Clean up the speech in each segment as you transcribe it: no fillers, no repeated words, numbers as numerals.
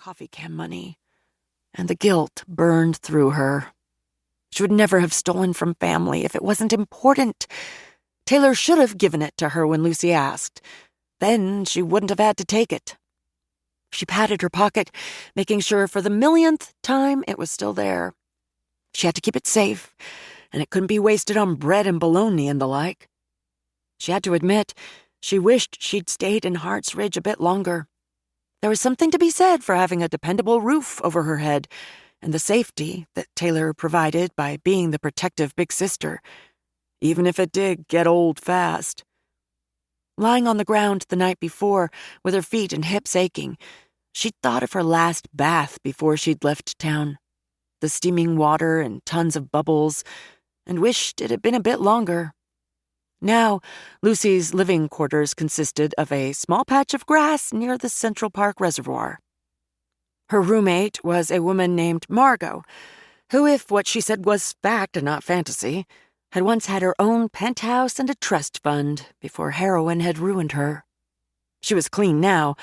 coffee can money, and the guilt burned through her. She would never have stolen from family if it wasn't important. Taylor should have given it to her when Lucy asked. Then she wouldn't have had to take it. She patted her pocket, making sure for the millionth time it was still there. She had to keep it safe, and it couldn't be wasted on bread and bologna and the like. She had to admit she wished she'd stayed in Hart's Ridge a bit longer. There was something to be said for having a dependable roof over her head and the safety that Taylor provided by being the protective big sister, even if it did get old fast. Lying on the ground the night before, with her feet and hips aching, she'd thought of her last bath before she'd left town, the steaming water and tons of bubbles, and wished it had been a bit longer. Now, Lucy's living quarters consisted of a small patch of grass near the Central Park Reservoir. Her roommate was a woman named Margot, who, if what she said was fact and not fantasy, had once had her own penthouse and a trust fund before heroin had ruined her. She was clean now,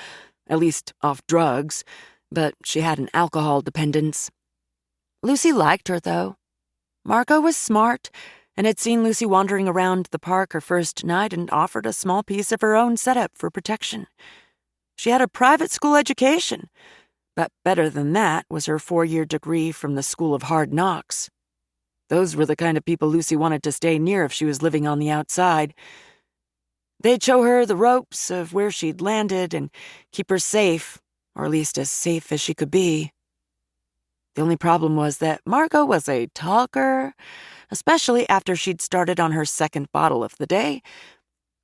at least off drugs, but she had an alcohol dependence. Lucy liked her, though. Margot was smart and had seen Lucy wandering around the park her first night and offered a small piece of her own setup for protection. She had a private school education, but better than that was her 4-year degree from the School of Hard Knocks. Those were the kind of people Lucy wanted to stay near if she was living on the outside. They'd show her the ropes of where she'd landed and keep her safe, or at least as safe as she could be. The only problem was that Margot was a talker, especially after she'd started on her second bottle of the day,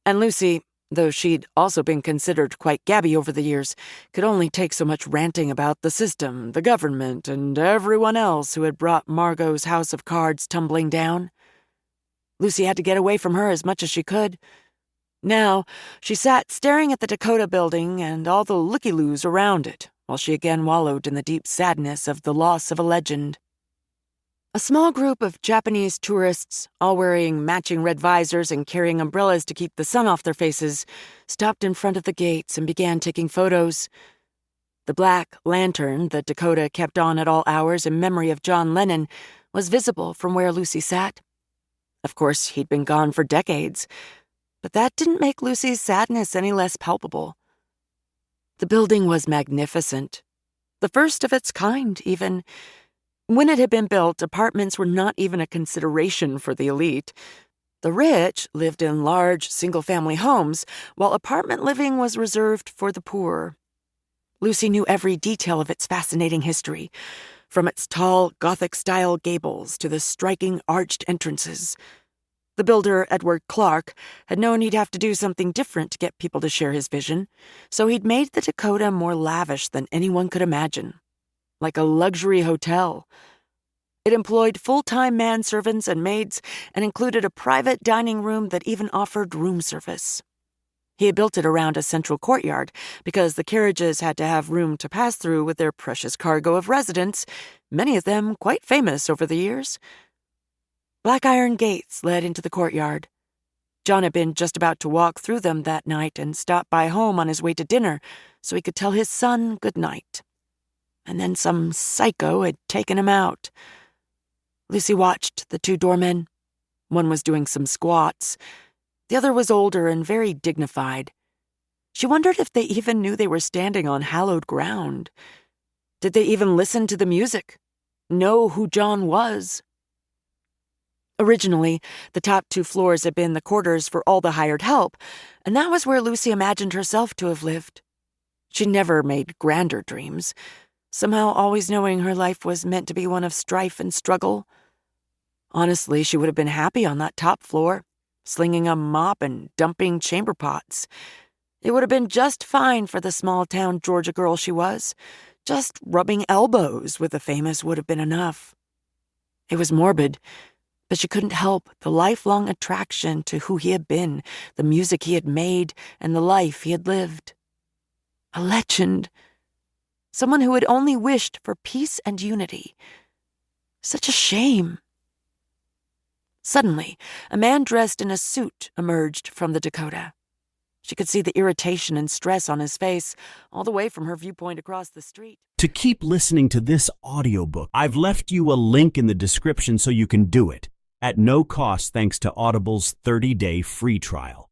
and Lucy, though she'd also been considered quite gabby over the years, could only take so much ranting about the system, the government, and everyone else who had brought Margot's house of cards tumbling down. Lucy had to get away from her as much as she could. Now, she sat staring at the Dakota building and all the looky-loos around it, while she again wallowed in the deep sadness of the loss of a legend. A small group of Japanese tourists, all wearing matching red visors and carrying umbrellas to keep the sun off their faces, stopped in front of the gates and began taking photos. The black lantern that Dakota kept on at all hours in memory of John Lennon was visible from where Lucy sat. Of course, he'd been gone for decades, but that didn't make Lucy's sadness any less palpable. The building was magnificent, the first of its kind, even. When it had been built, apartments were not even a consideration for the elite. The rich lived in large, single-family homes, while apartment living was reserved for the poor. Lucy knew every detail of its fascinating history, from its tall, Gothic-style gables to the striking arched entrances. The builder, Edward Clark, had known he'd have to do something different to get people to share his vision, so he'd made the Dakota more lavish than anyone could imagine. Like a luxury hotel. It employed full-time manservants and maids and included a private dining room that even offered room service. He had built it around a central courtyard because the carriages had to have room to pass through with their precious cargo of residents, many of them quite famous over the years. Black iron gates led into the courtyard. John had been just about to walk through them that night and stop by home on his way to dinner so he could tell his son good night. And then some psycho had taken him out. Lucy watched the 2 doormen. One was doing some squats. The other was older and very dignified. She wondered if they even knew they were standing on hallowed ground. Did they even listen to the music? Know who John was? Originally, the top 2 floors had been the quarters for all the hired help, and that was where Lucy imagined herself to have lived. She never made grander dreams, somehow always knowing her life was meant to be one of strife and struggle. Honestly, she would have been happy on that top floor, slinging a mop and dumping chamber pots. It would have been just fine for the small-town Georgia girl she was. Just rubbing elbows with the famous would have been enough. It was morbid, but she couldn't help the lifelong attraction to who he had been, the music he had made, and the life he had lived. A legend. Someone who had only wished for peace and unity. Such a shame. Suddenly, a man dressed in a suit emerged from the Dakota. She could see the irritation and stress on his face, all the way from her viewpoint across the street. To keep listening to this audiobook, I've left you a link in the description so you can do it, at no cost thanks to Audible's 30-day free trial.